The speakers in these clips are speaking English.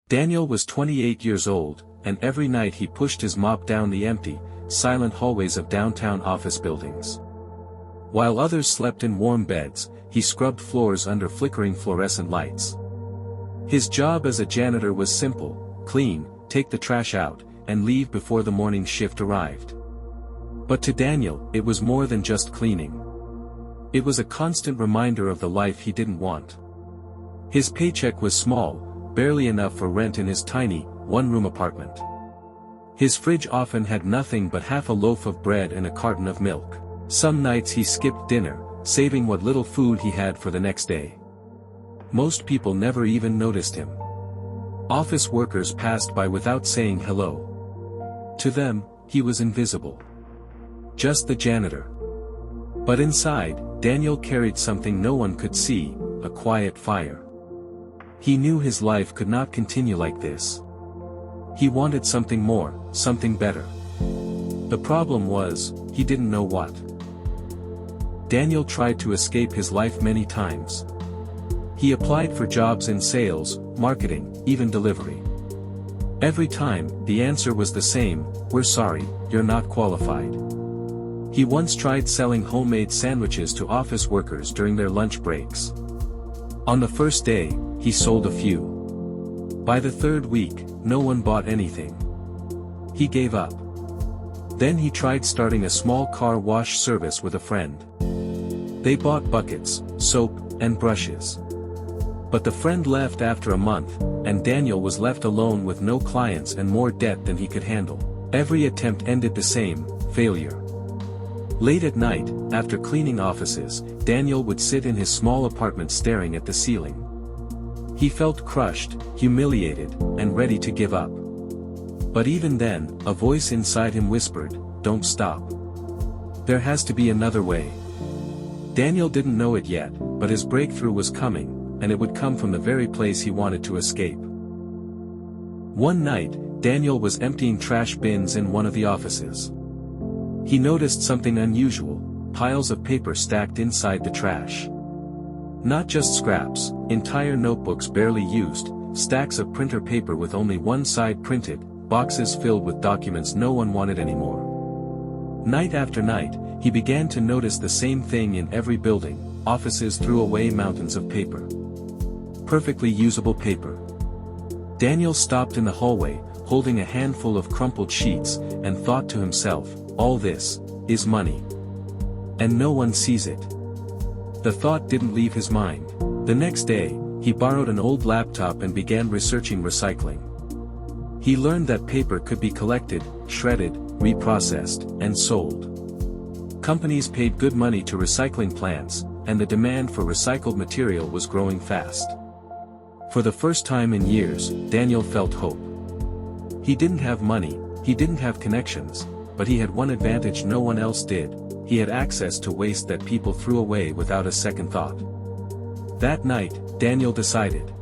Daniel was 28 years old, and every night he pushed his mop down the empty, silent hallways of downtown office buildings. While others slept in warm beds, he scrubbed floors under flickering fluorescent lights. His job as a janitor was simple: clean, take the trash out, and leave before the morning shift arrived. But to Daniel, it was more than just cleaning. It was a constant reminder of the life he didn't want. His paycheck was small, barely enough for rent in his tiny, one-room apartment. His fridge often had nothing but half a loaf of bread and a carton of milk. Some nights he skipped dinner, saving what little food he had for the next day. Most people never even noticed him. Office workers passed by without saying hello. To them, he was invisible. Just the janitor. But inside, Daniel carried something no one could see: a quiet fire. He knew his life could not continue like this. He wanted something more, something better. The problem was, he didn't know what. Daniel tried to escape his life many times. He applied for jobs in sales, marketing, even delivery. Every time, the answer was the same: "We're sorry, you're not qualified." He once tried selling homemade sandwiches to office workers during their lunch breaks. On the first day, he sold a few. By the third week, no one bought anything. He gave up. Then he tried starting a small car wash service with a friend. They bought buckets, soap, and brushes. But the friend left after a month, and Daniel was left alone with no clients and more debt than he could handle. Every attempt ended the same: failure. Late at night, after cleaning offices, Daniel would sit in his small apartment staring at the ceiling. He felt crushed, humiliated, and ready to give up. But even then, a voice inside him whispered, "Don't stop. There has to be another way." Daniel didn't know it yet, but his breakthrough was coming, and it would come from the very place he wanted to escape. One night, Daniel was emptying trash bins in one of the offices. He noticed something unusual: piles of paper stacked inside the trash. Not just scraps, entire notebooks barely used, stacks of printer paper with only one side printed, boxes filled with documents no one wanted anymore. Night after night, he began to notice the same thing in every building: offices threw away mountains of paper. Perfectly usable paper. Daniel stopped in the hallway, holding a handful of crumpled sheets, and thought to himself, "All this is money. And no one sees it." The thought didn't leave his mind. The next day, he borrowed an old laptop and began researching recycling. He learned that paper could be collected, shredded, reprocessed, and sold. Companies paid good money to recycling plants, and the demand for recycled material was growing fast. For the first time in years, Daniel felt hope. He didn't have money, he didn't have connections, but he had one advantage no one else did: he had access to waste that people threw away without a second thought. That night, Daniel decided.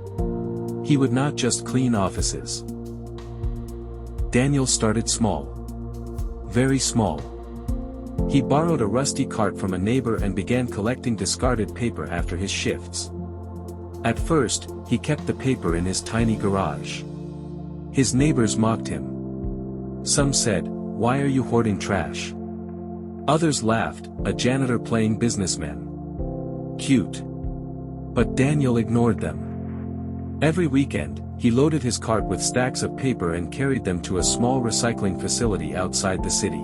He would not just clean offices. Daniel started small. Very small. He borrowed a rusty cart from a neighbor and began collecting discarded paper after his shifts. At first, he kept the paper in his tiny garage. His neighbors mocked him. Some said, "Why are you hoarding trash?" Others laughed, "A janitor playing businessman. Cute." But Daniel ignored them. Every weekend, he loaded his cart with stacks of paper and carried them to a small recycling facility outside the city.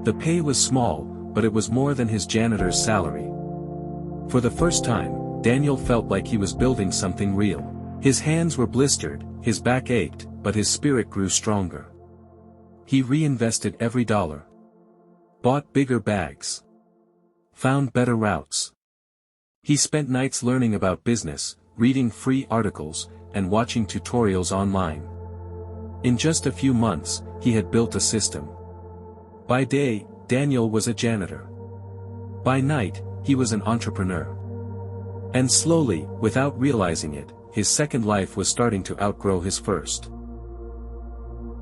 The pay was small, but it was more than his janitor's salary. For the first time, Daniel felt like he was building something real. His hands were blistered, his back ached, but his spirit grew stronger. He reinvested every dollar. Bought bigger bags. Found better routes. He spent nights learning about business, reading free articles, and watching tutorials online. In just a few months, he had built a system. By day, Daniel was a janitor. By night, he was an entrepreneur. And slowly, without realizing it, his second life was starting to outgrow his first.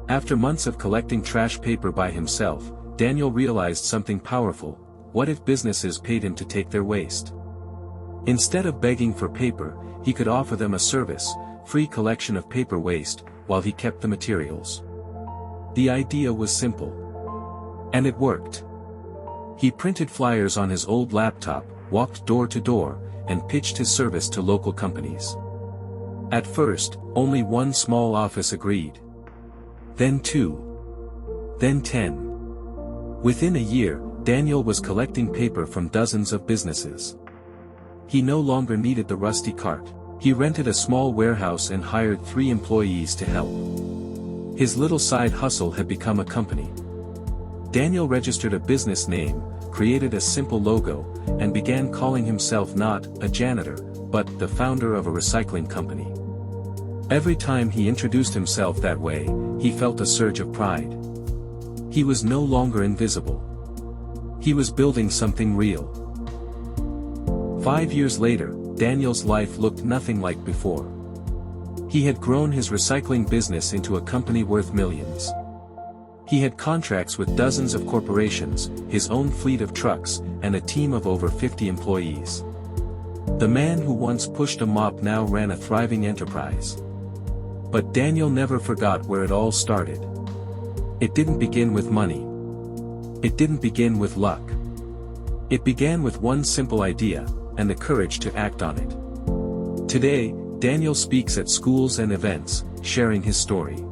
After months of collecting trash paper by himself, Daniel realized something powerful: what if businesses paid him to take their waste? Instead of begging for paper, he could offer them a service: guilt-free collection of paper waste, while he kept the materials. The idea was simple. And it worked. He printed flyers on his old laptop, walked door to door, and pitched his service to local companies. At first, only one small office agreed. Then 2. Then 10. Within a year, Daniel was collecting paper from dozens of businesses. He no longer needed the rusty cart. He rented a small warehouse and hired 3 employees to help. His little side hustle had become a company. Daniel registered a business name, created a simple logo, and began calling himself not a janitor, but the founder of a recycling company. Every time he introduced himself that way, he felt a surge of pride. He was no longer invisible. He was building something real. 5 years later, Daniel's life looked nothing like before. He had grown his recycling business into a company worth millions. He had contracts with dozens of corporations, his own fleet of trucks, and a team of over 50 employees. The man who once pushed a mop now ran a thriving enterprise. But Daniel never forgot where it all started. It didn't begin with money. It didn't begin with luck. It began with one simple idea, and the courage to act on it. Today, Daniel speaks at schools and events, sharing his story.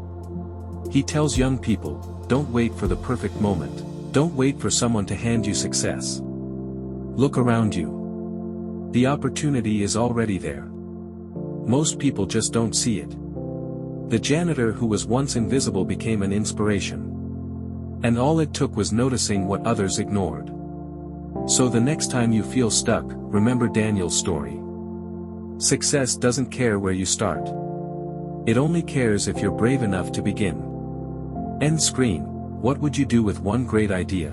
He tells young people, don't wait for the perfect moment. Don't wait for someone to hand you success. Look around you. The opportunity is already there. Most people just don't see it. The janitor who was once invisible became an inspiration. And all it took was noticing what others ignored. So the next time you feel stuck, remember Daniel's story. Success doesn't care where you start. It only cares if you're brave enough to begin. End screen. What would you do with one great idea?